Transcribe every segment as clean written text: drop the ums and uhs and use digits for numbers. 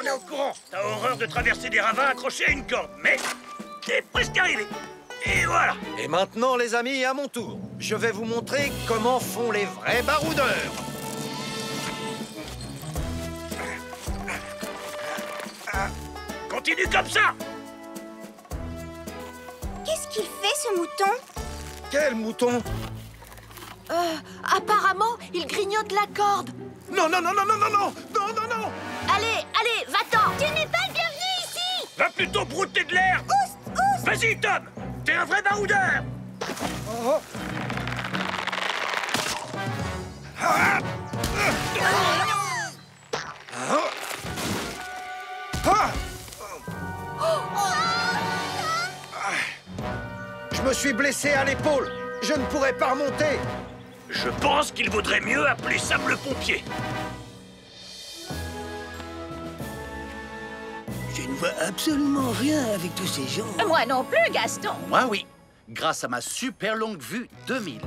on est au courant. T'as horreur de traverser des ravins accrochés à une corde, mais t'es presque arrivé. Et voilà. Et maintenant, les amis, à mon tour, je vais vous montrer comment font les vrais baroudeurs. Continue comme ça. Qu'est-ce qu'il fait, ce mouton? Quel mouton? Apparemment, il grignote la corde. Non, non, non, non, non, non, non, non, non, non. Allez, allez, va-t'en. Tu n'es pas le bienvenu ici! Va plutôt brouter de l'air. Oust, oust! Vas-y, Tom. T'es un vrai baroudeur. Oh. Ah. Ah. Je me suis blessé à l'épaule. Je ne pourrai pas remonter. Je pense qu'il vaudrait mieux appeler Sam le pompier. Je ne vois absolument rien avec tous ces gens. Moi non plus, Gaston. Moi, oui. Grâce à ma super longue vue 2000.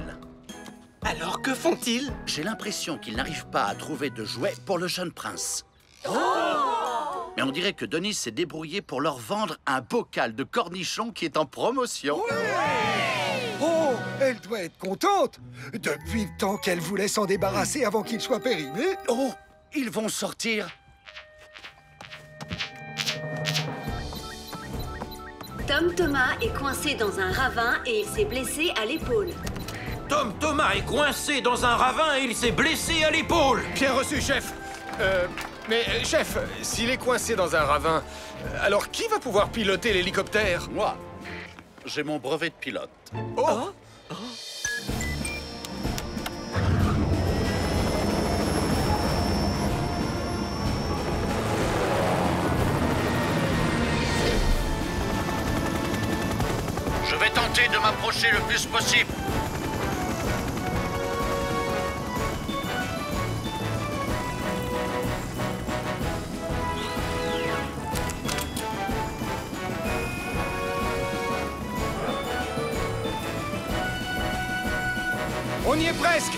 Alors que font-ils? J'ai l'impression qu'ils n'arrivent pas à trouver de jouets pour le jeune prince. Mais on dirait que Denis s'est débrouillé pour leur vendre un bocal de cornichons qui est en promotion. Oh, elle doit être contente. Depuis le temps qu'elle voulait s'en débarrasser avant qu'il soit périmé. Oh, ils vont sortir. Tom Thomas est coincé dans un ravin et il s'est blessé à l'épaule. Tom Thomas est coincé dans un ravin et il s'est blessé à l'épaule. Bien reçu, chef. Chef, s'il est coincé dans un ravin, alors qui va pouvoir piloter l'hélicoptère? Moi, j'ai mon brevet de pilote. Oh! Je vais tenter de m'approcher le plus possible. On y est presque!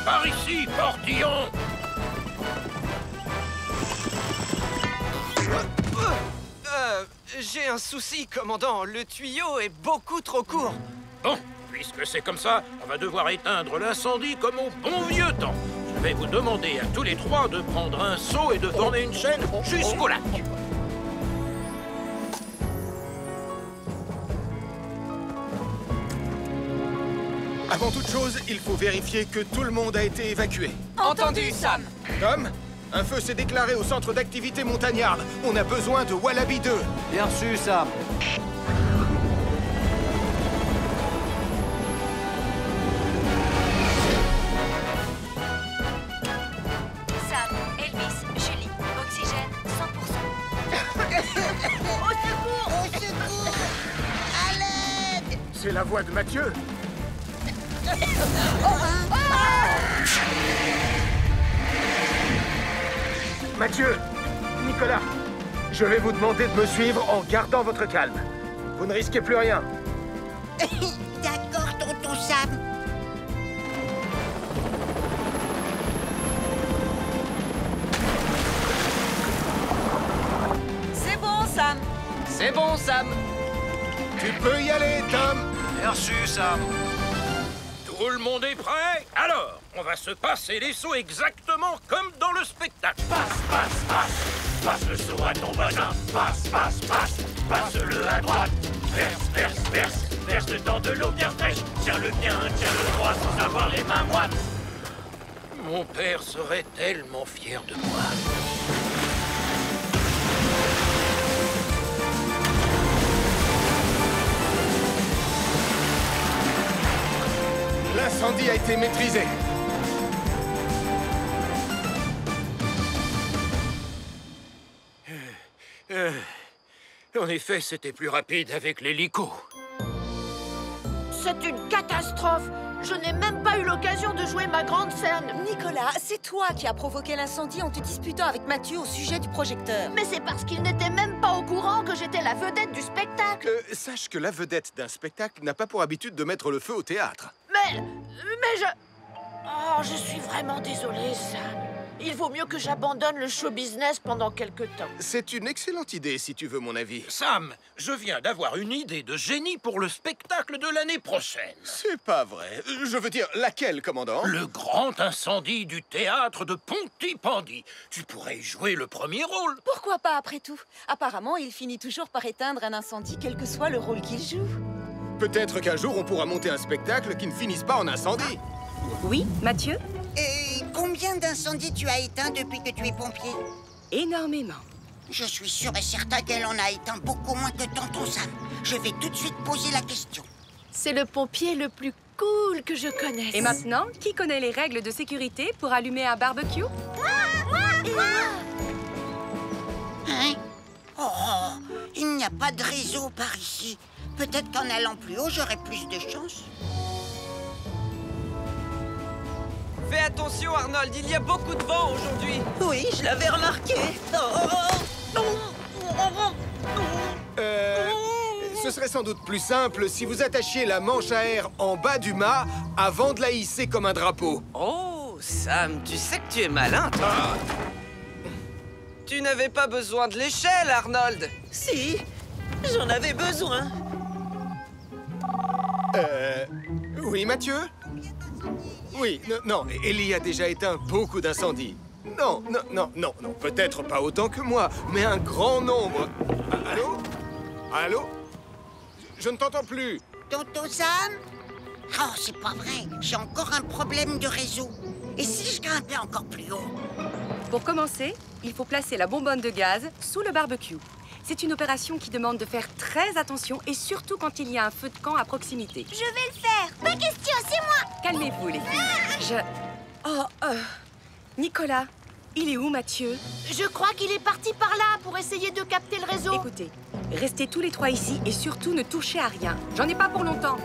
Par ici, portillon. J'ai un souci, commandant. Le tuyau est beaucoup trop court. Bon, puisque c'est comme ça, on va devoir éteindre l'incendie comme au bon vieux temps. Je vais vous demander à tous les trois de prendre un seau et de former une chaîne jusqu'au lac. Avant toute chose, il faut vérifier que tout le monde a été évacué. Entendu, Sam. Tom, un feu s'est déclaré au centre d'activité montagnarde. On a besoin de Wallaby 2. Bien reçu, Sam. Sam, Elvis, Julie, oxygène 100%. Au secours! Au secours! À l'aide! C'est la voix de Mathieu. Mathieu, Nicolas, je vais vous demander de me suivre en gardant votre calme. Vous ne risquez plus rien. D'accord, tonton Sam. C'est bon, Sam. C'est bon, Sam. Tu peux y aller, Tom. Bien reçu, Sam. Tout le monde est prêt? Alors, on va se passer les seaux exactement comme dans le spectacle. Passe le seau à ton voisin. Passe-le à droite. Verse dans de l'eau bien fraîche. Tiens-le bien, tiens-le droit sans avoir les mains moites. Mon père serait tellement fier de moi. L'incendie a été maîtrisé. En effet, c'était plus rapide avec l'hélico. C'est une catastrophe. Je n'ai même pas eu l'occasion de jouer ma grande scène. Nicolas, c'est toi qui as provoqué l'incendie en te disputant avec Mathieu au sujet du projecteur. Mais c'est parce qu'il n'était même pas au courant que j'étais la vedette du spectacle. Sache que la vedette d'un spectacle n'a pas pour habitude de mettre le feu au théâtre. Mais je... Oh, je suis vraiment désolée, Sam. Il vaut mieux que j'abandonne le show business pendant quelque temps. C'est une excellente idée, si tu veux mon avis. Sam, je viens d'avoir une idée de génie pour le spectacle de l'année prochaine. C'est pas vrai. Je veux dire, laquelle, commandant? Le grand incendie du théâtre de Pontypandy. Tu pourrais y jouer le premier rôle. Pourquoi pas après tout? Apparemment, il finit toujours par éteindre un incendie, quel que soit le rôle qu'il joue. Peut-être qu'un jour, on pourra monter un spectacle qui ne finisse pas en incendie. Oui, Mathieu? Et combien d'incendies tu as éteints depuis que tu es pompier? Énormément. Je suis sûr et certain qu'elle en a éteint beaucoup moins que tonton Sam. Je vais tout de suite poser la question. C'est le pompier le plus cool que je connaisse. Et maintenant, qui connaît les règles de sécurité pour allumer un barbecue? Hein? Oh, il n'y a pas de réseau par ici. Peut-être qu'en allant plus haut, j'aurai plus de chance. Fais attention, Arnold, il y a beaucoup de vent aujourd'hui. Oui, je l'avais remarqué. Ce serait sans doute plus simple si vous attachiez la manche à air en bas du mât avant de la hisser comme un drapeau. Oh, Sam, tu sais que tu es malin, toi. Tu n'avais pas besoin de l'échelle, Arnold. Si, j'en avais besoin. Oui, Mathieu? Oui, non, Ellie a déjà éteint beaucoup d'incendies. Non, peut-être pas autant que moi, mais un grand nombre. Allô? Allô? Je ne t'entends plus. Tonton Sam? Oh, c'est pas vrai. J'ai encore un problème de réseau. Et si je grimpais encore plus haut? Pour commencer, il faut placer la bonbonne de gaz sous le barbecue. C'est une opération qui demande de faire très attention et surtout quand il y a un feu de camp à proximité. Je vais le faire. Pas question, c'est moi. Calmez-vous, les filles. Nicolas, il est où, Mathieu? Je crois qu'il est parti par là pour essayer de capter le réseau. Écoutez, restez tous les trois ici et surtout ne touchez à rien. J'en ai pas pour longtemps.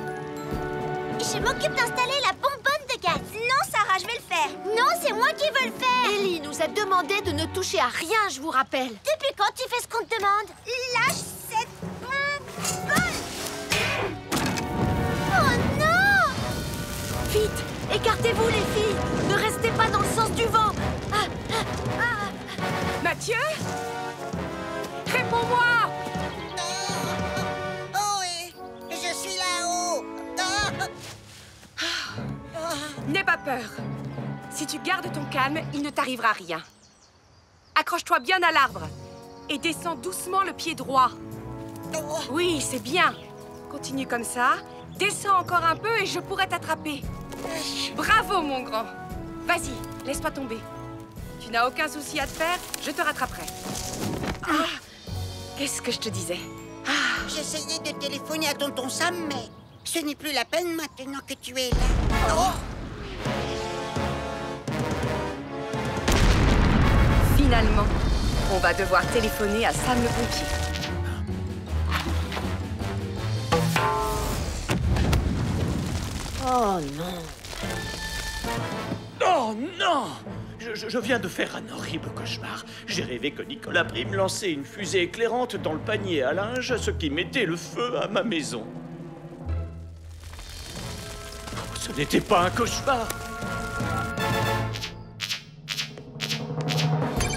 Je m'occupe d'installer la bonbonne de gaz. Non, Sarah, je vais le faire. Non, c'est moi qui veux le faire. Ellie nous a demandé de ne toucher à rien, je vous rappelle. Depuis quand tu fais ce qu'on te demande? Lâche cette bonbonne. Oh non! Vite, écartez-vous, les filles. Ne restez pas dans le sens du vent. Mathieu? Réponds-moi! Oh, je suis là-haut. N'aie pas peur. Si tu gardes ton calme, il ne t'arrivera rien. Accroche-toi bien à l'arbre et descends doucement le pied droit. Oui, c'est bien. Continue comme ça. Descends encore un peu et je pourrai t'attraper. Bravo, mon grand. Vas-y, laisse-toi tomber. Tu n'as aucun souci à te faire, je te rattraperai. Qu'est-ce que je te disais? J'essayais de téléphoner à tonton Sam, mais ce n'est plus la peine maintenant que tu es là. Finalement, on va devoir téléphoner à Sam le pompier. Oh non. Oh non! Je viens de faire un horrible cauchemar. J'ai rêvé que Nicolas Prime lançait une fusée éclairante dans le panier à linge, ce qui mettait le feu à ma maison. Oh, ce n'était pas un cauchemar.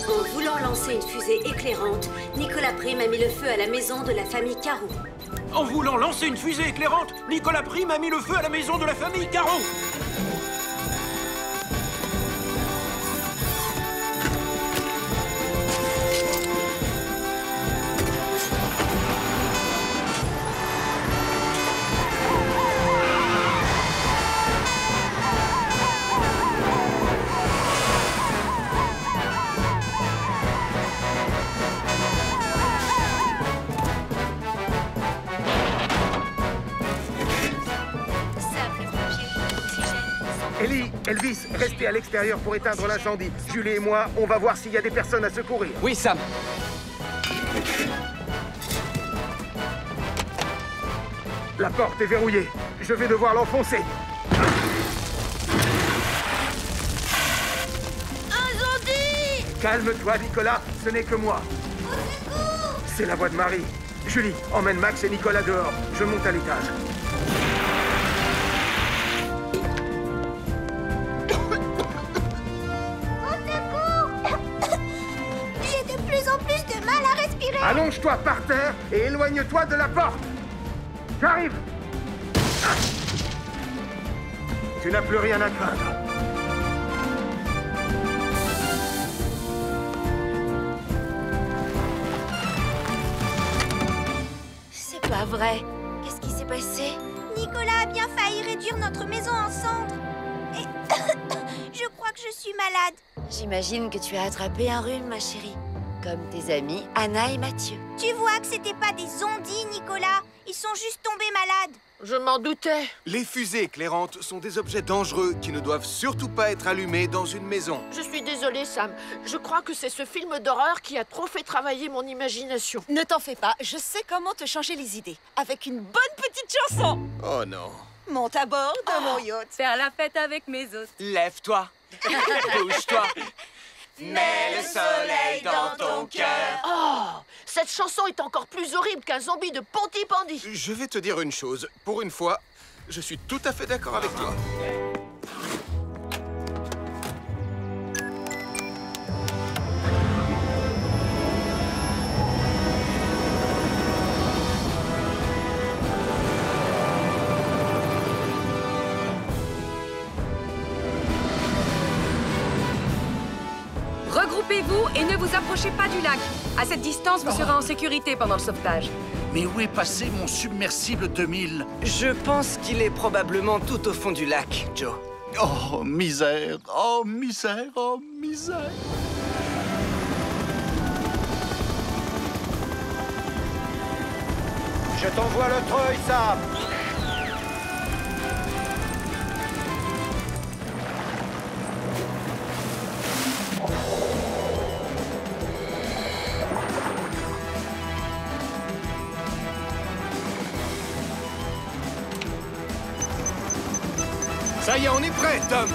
En voulant lancer une fusée éclairante, Nicolas Prime a mis le feu à la maison de la famille Caron. En voulant lancer une fusée éclairante, Nicolas Prime a mis le feu à la maison de la famille Caron. Ellie, Elvis, restez à l'extérieur pour éteindre l'incendie. Julie et moi, on va voir s'il y a des personnes à secourir. Oui, Sam. La porte est verrouillée. Je vais devoir l'enfoncer. Calme-toi, Nicolas, ce n'est que moi. C'est la voix de Marie. Julie, emmène Max et Nicolas dehors. Je monte à l'étage. J'ai de plus en plus de mal à respirer. Allonge-toi par terre et éloigne-toi de la porte. J'arrive. Ah. Tu n'as plus rien à craindre. C'est pas vrai. Qu'est-ce qui s'est passé? Nicolas a bien failli réduire notre maison en cendres. Et je crois que je suis malade. J'imagine que tu as attrapé un rhume, ma chérie. Comme tes amis Anna et Mathieu. Tu vois que c'était pas des zombies, Nicolas. Ils sont juste tombés malades. Je m'en doutais. Les fusées éclairantes sont des objets dangereux qui ne doivent surtout pas être allumés dans une maison. Je suis désolée, Sam. Je crois que c'est ce film d'horreur qui a trop fait travailler mon imagination. Ne t'en fais pas, je sais comment te changer les idées. Avec une bonne petite chanson. Oh non. Monte à bord de mon yacht. Faire la fête avec mes hôtes. Lève-toi. Bouge-toi. Mets le soleil dans ton cœur. Oh, cette chanson est encore plus horrible qu'un zombie de Pontypandy. Je vais te dire une chose. Pour une fois, je suis tout à fait d'accord avec toi. Regroupez-vous et ne vous approchez pas du lac. À cette distance, vous serez en sécurité pendant le sauvetage. Mais où est passé mon submersible 2000? Je pense qu'il est probablement tout au fond du lac, Joe. Oh, misère! Oh, misère! Oh, misère! Je t'envoie le treuil, Sam. Ça y est, on est prêt, Tom.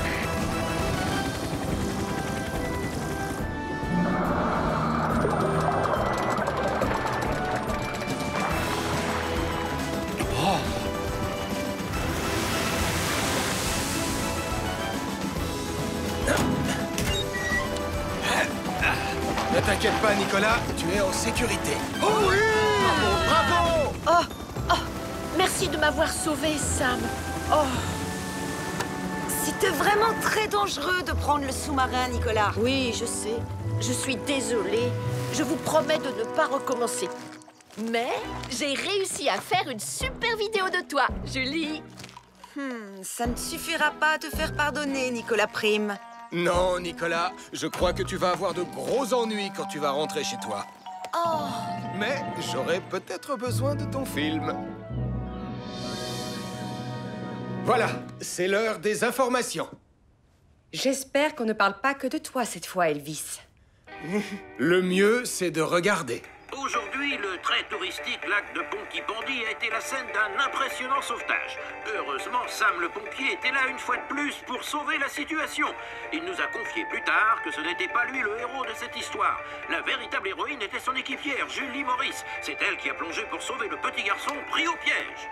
Ne t'inquiète pas, Nicolas, tu es en sécurité. Oh oui! Bravo! Oh, merci de m'avoir sauvé, Sam. Oh. C'était vraiment très dangereux de prendre le sous-marin, Nicolas. Oui, je sais. Je suis désolée. Je vous promets de ne pas recommencer. Mais j'ai réussi à faire une super vidéo de toi, Julie. Ça ne suffira pas à te faire pardonner, Nicolas Prime. Non, Nicolas, je crois que tu vas avoir de gros ennuis quand tu vas rentrer chez toi. Oh. Mais j'aurai peut-être besoin de ton film. Voilà, c'est l'heure des informations. J'espère qu'on ne parle pas que de toi cette fois, Elvis. Le mieux, c'est de regarder. Aujourd'hui, le très touristique lac de Pontypandy a été la scène d'un impressionnant sauvetage. Heureusement, Sam le pompier était là une fois de plus pour sauver la situation. Il nous a confié plus tard que ce n'était pas lui le héros de cette histoire. La véritable héroïne était son équipière, Julie Morris. C'est elle qui a plongé pour sauver le petit garçon pris au piège.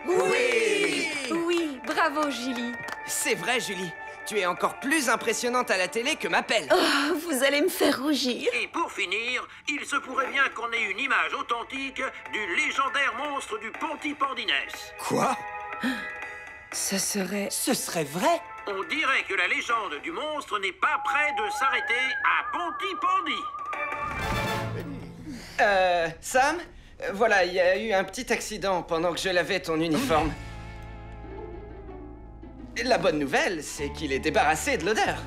Oui! Oui, bravo, Julie. C'est vrai, Julie. Tu es encore plus impressionnante à la télé que ma pelle. Oh, vous allez me faire rougir. Et pour finir, il se pourrait bien qu'on ait une image authentique du légendaire monstre du Pontypandiness. Quoi? Ce serait... Ce serait vrai? On dirait que la légende du monstre n'est pas près de s'arrêter à Pontypandy. Sam? Voilà, il y a eu un petit accident pendant que je lavais ton uniforme. La bonne nouvelle, c'est qu'il est débarrassé de l'odeur.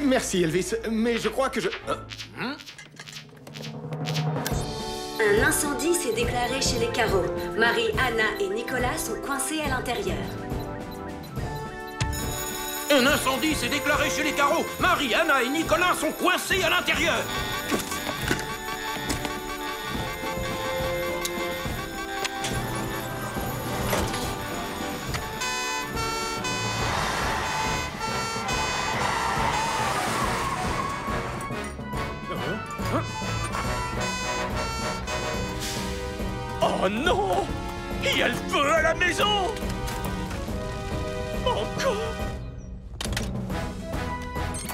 Merci, Elvis, mais je crois que je... Un incendie s'est déclaré chez les Carreaux. Marie, Anna et Nicolas sont coincés à l'intérieur. Un incendie s'est déclaré chez les Carreaux. Marie, Anna et Nicolas sont coincés à l'intérieur. Oh non! Il y a le feu à la maison! Encore?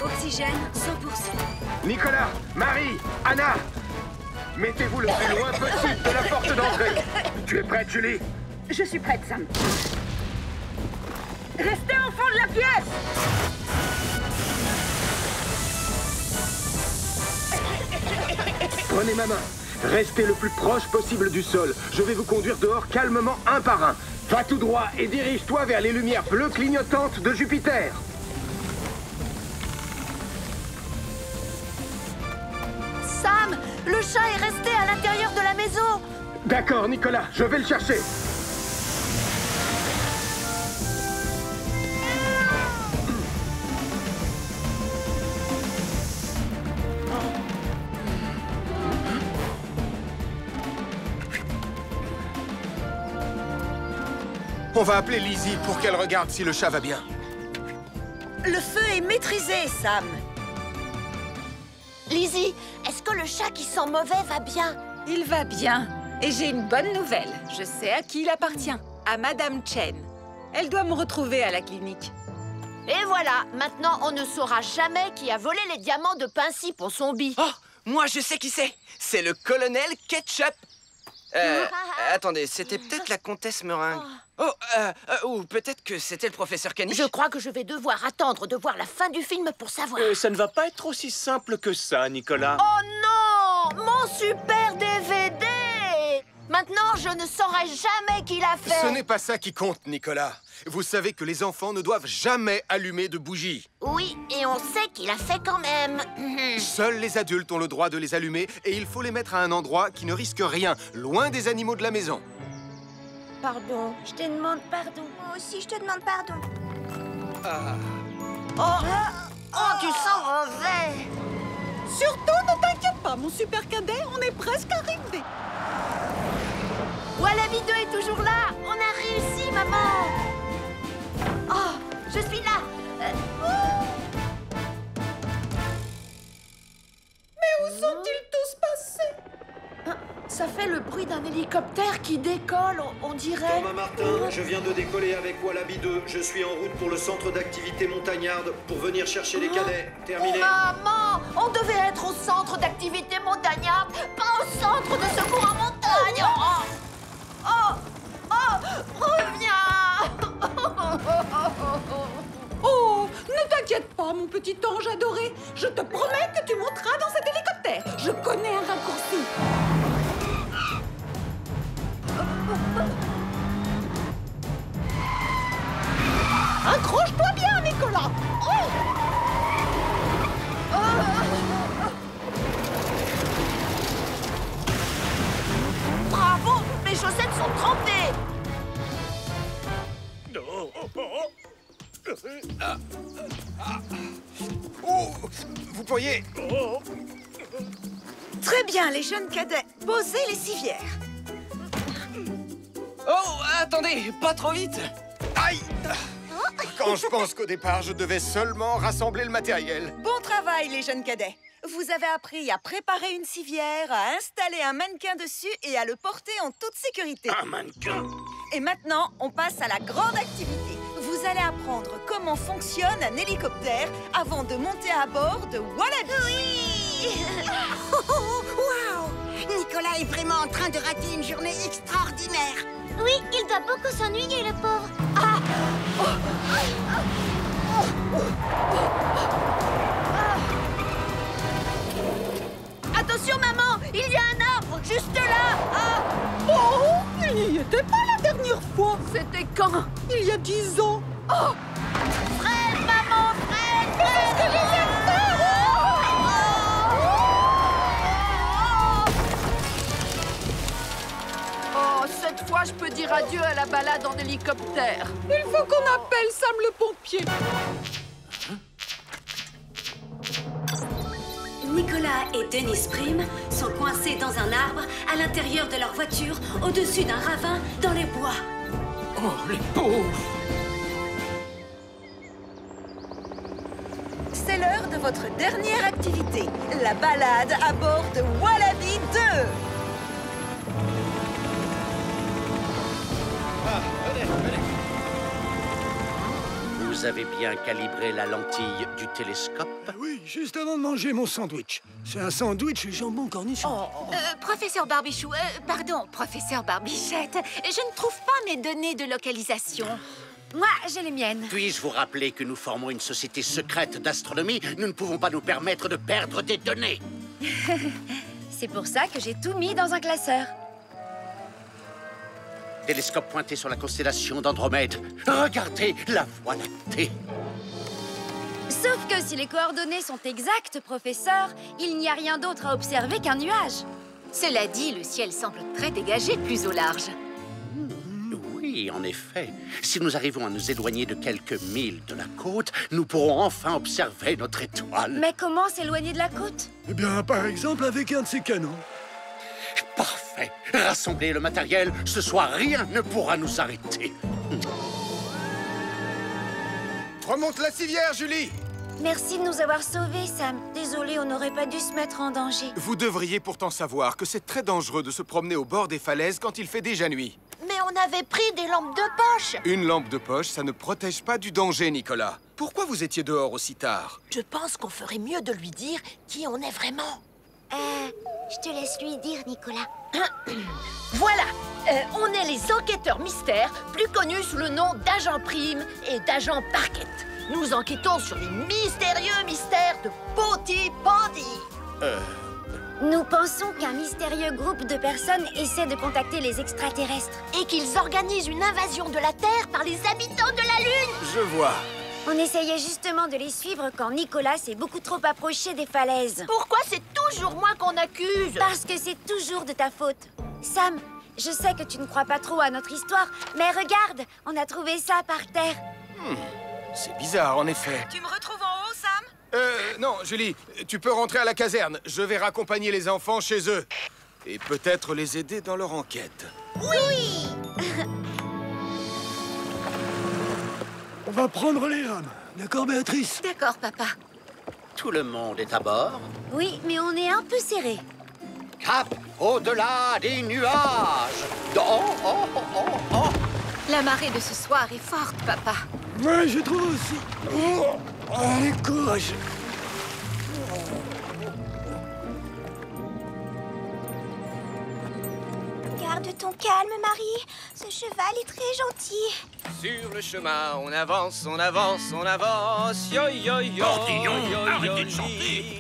Oxygène 100%. Nicolas, Marie, Anna, mettez-vous le plus loin possible de la porte d'entrée. Tu es prête, Julie? Je suis prête, Sam. Restez au fond de la pièce! Prenez ma main. Restez le plus proche possible du sol. Je vais vous conduire dehors calmement un par un. Va tout droit et dirige-toi vers les lumières bleues clignotantes de Jupiter. Sam, le chat est resté à l'intérieur de la maison. D'accord, Nicolas, je vais le chercher. On va appeler Lizzie pour qu'elle regarde si le chat va bien. Le feu est maîtrisé, Sam. Lizzie, est-ce que le chat qui sent mauvais va bien? Il va bien. Et j'ai une bonne nouvelle. Je sais à qui il appartient. À Madame Chen. Elle doit me retrouver à la clinique. Et voilà, maintenant on ne saura jamais qui a volé les diamants de Pincy pour son bi. Oh, moi je sais qui c'est. C'est le colonel Ketchup. Attendez, c'était peut-être la comtesse Meringue. Oh, ou peut-être que c'était le professeur Caniche. Je crois que je vais devoir attendre de voir la fin du film pour savoir. Ça ne va pas être aussi simple que ça, Nicolas. Oh non! Mon super DVD! Maintenant, je ne saurai jamais qui l'a fait. Ce n'est pas ça qui compte, Nicolas. Vous savez que les enfants ne doivent jamais allumer de bougies. Oui, et on sait qu'il a fait quand même. Seuls les adultes ont le droit de les allumer et il faut les mettre à un endroit qui ne risque rien, loin des animaux de la maison. Pardon. Je te demande pardon. Moi aussi, je te demande pardon. Oh, tu sens mauvais. Surtout, ne t'inquiète pas, mon super cadet, on est presque arrivé. Wallaby 2 est toujours là. On a réussi, maman. Oh, je suis là. Mais où sont-ils tous passés? Ça fait le bruit d'un hélicoptère qui décolle, on dirait. Thomas Martin, je viens de décoller avec Wallaby 2. Je suis en route pour le centre d'activité montagnarde pour venir chercher les cadets. Terminé. Maman, on devait être au centre d'activité montagnarde, pas au centre de secours en montagne. Reviens. Oh, ne t'inquiète pas, mon petit ange adoré. Je te promets que tu monteras dans cet hélicoptère. Je connais un raccourci. Accroche-toi bien, Nicolas. Bravo, mes chaussettes sont trempées. Oh, vous pourriez... Très bien, les jeunes cadets. Posez les civières. Oh, attendez, pas trop vite. Aïe! Quand je pense qu'au départ, je devais seulement rassembler le matériel. Bon travail, les jeunes cadets. Vous avez appris à préparer une civière, à installer un mannequin dessus et à le porter en toute sécurité. Un mannequin? Et maintenant, on passe à la grande activité. Vous allez apprendre comment fonctionne un hélicoptère avant de monter à bord de Wallaby. Oui. Waouh! Nicolas est vraiment en train de rater une journée extraordinaire. Oui, il doit beaucoup s'ennuyer, le pauvre. Attention, maman, il y a un arbre juste là. Oh, il n'y était pas la dernière fois. C'était quand? Il y a 10 ans. Oh, Fred, maman, Fred. Qu'est-ce que je viens de faire? Oh, cette fois, je peux dire adieu à la balade en hélicoptère. Il faut qu'on appelle Sam le pompier. Nicolas et Dennis Prim sont coincés dans un arbre à l'intérieur de leur voiture, au-dessus d'un ravin dans les bois. Oh, les pauvres! C'est l'heure de votre dernière activité, la balade à bord de Wallaby 2. Vous avez bien calibré la lentille du télescope? Oui, juste avant de manger mon sandwich. C'est un sandwich jambon cornichon. Professeur Barbichou, pardon, professeur Barbichette, je ne trouve pas mes données de localisation. Moi, j'ai les miennes. Puis-je vous rappeler que nous formons une société secrète d'astronomie? Nous ne pouvons pas nous permettre de perdre des données. C'est pour ça que j'ai tout mis dans un classeur. Télescope pointé sur la constellation d'Andromède. Regardez la Voie lactée. Sauf que si les coordonnées sont exactes, professeur, il n'y a rien d'autre à observer qu'un nuage. Cela dit, le ciel semble très dégagé plus au large. Oui, en effet. Si nous arrivons à nous éloigner de quelques milles de la côte, nous pourrons enfin observer notre étoile. Mais comment s'éloigner de la côte? Eh bien, par exemple, avec un de ces canons. Parfait. Rassemblez le matériel. Ce soir, rien ne pourra nous arrêter. Remonte la civière, Julie! Merci de nous avoir sauvés, Sam. Désolé, on n'aurait pas dû se mettre en danger. Vous devriez pourtant savoir que c'est très dangereux de se promener au bord des falaises quand il fait déjà nuit. Mais on avait pris des lampes de poche. Une lampe de poche, ça ne protège pas du danger, Nicolas. Pourquoi vous étiez dehors aussi tard? Je pense qu'on ferait mieux de lui dire qui on est vraiment. Je te laisse lui dire, Nicolas. Voilà, on est les enquêteurs mystères, plus connus sous le nom d'Agent Prime et d'Agent Parquet. Nous enquêtons sur les mystérieux mystères de Pontypandy. Nous pensons qu'un mystérieux groupe de personnes essaie de contacter les extraterrestres. Et qu'ils organisent une invasion de la Terre par les habitants de la Lune. Je vois. On essayait justement de les suivre quand Nicolas s'est beaucoup trop approché des falaises. Pourquoi c'est toujours moi qu'on accuse? Parce que c'est toujours de ta faute. Sam, je sais que tu ne crois pas trop à notre histoire, mais regarde, on a trouvé ça par terre. C'est bizarre, en effet. Tu me retrouves en haut, Sam? Non, Julie, tu peux rentrer à la caserne. Je vais raccompagner les enfants chez eux. Et peut-être les aider dans leur enquête. Oui. On va prendre les rames. D'accord, Béatrice? D'accord, papa. Tout le monde est à bord. Oui, mais on est un peu serré. Cap au-delà des nuages. La marée de ce soir est forte, papa. Ouais, je trouve aussi. Allez, courage. Garde ton calme, Marie. Ce cheval est très gentil. Sur le chemin, on avance, on avance, on avance. Yo yo yo. Cordillon, arrêtez de chanter.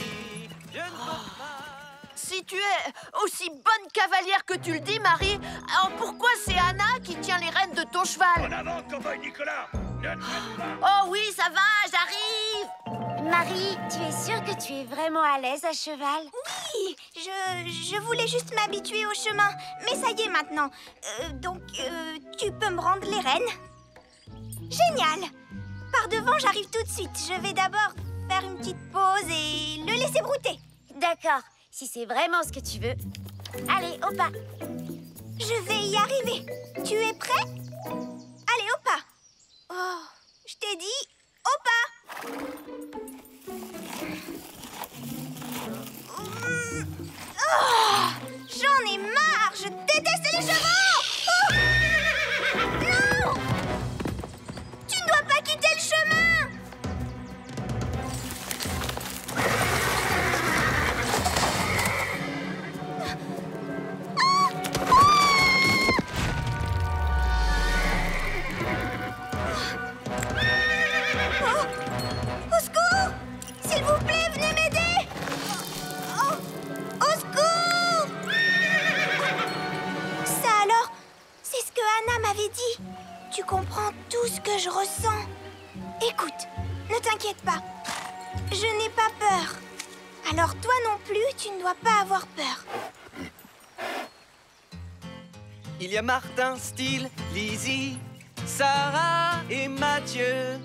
Si tu es aussi bonne cavalière que tu le dis, Marie, alors pourquoi c'est Anna qui tient les rênes de ton cheval? En avant, cowboy Nicolas! Oh oui, ça va, j'arrive! Marie, tu es sûre que tu es vraiment à l'aise à cheval? Oui, je voulais juste m'habituer au chemin. Mais ça y est maintenant. Donc, tu peux me rendre les rênes? Génial! Par devant, j'arrive tout de suite. Je vais d'abord faire une petite pause et le laisser brouter. D'accord, si c'est vraiment ce que tu veux. Allez, au pas. Je vais y arriver. Tu es prêt? Allez, au pas. Oh, je t'ai dit, au pas. Oh, j'en ai marre. Je déteste les chevaux. Oh, non! Tu ne dois pas quitter le chemin. Au secours! S'il vous plaît, venez m'aider! Au secours! Ça alors, c'est ce que Anna m'avait dit. Tu comprends tout ce que je ressens. Écoute, ne t'inquiète pas. Je n'ai pas peur. Alors toi non plus, tu ne dois pas avoir peur. Il y a Martin, Steele, Lizzie, Sarah et Mathieu.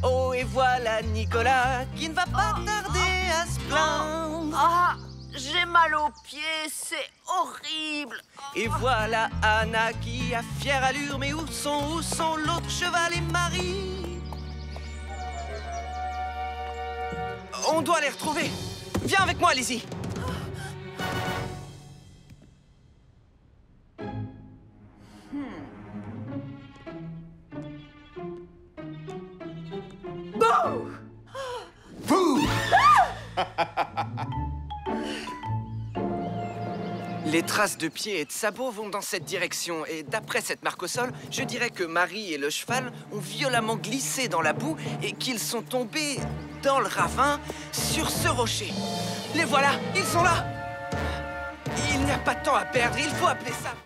Oh, et voilà Nicolas qui ne va pas tarder à se plaindre. Ah, j'ai mal aux pieds, c'est horrible. Et voilà Anna qui a fière allure. Mais où sont l'autre cheval et Marie? On doit les retrouver. Viens avec moi, Lizzie. Vous! Les traces de pieds et de sabots vont dans cette direction. Et d'après cette marque au sol, je dirais que Marie et le cheval ont violemment glissé dans la boue et qu'ils sont tombés dans le ravin sur ce rocher. Les voilà, ils sont là! Il n'y a pas de temps à perdre, il faut appeler ça.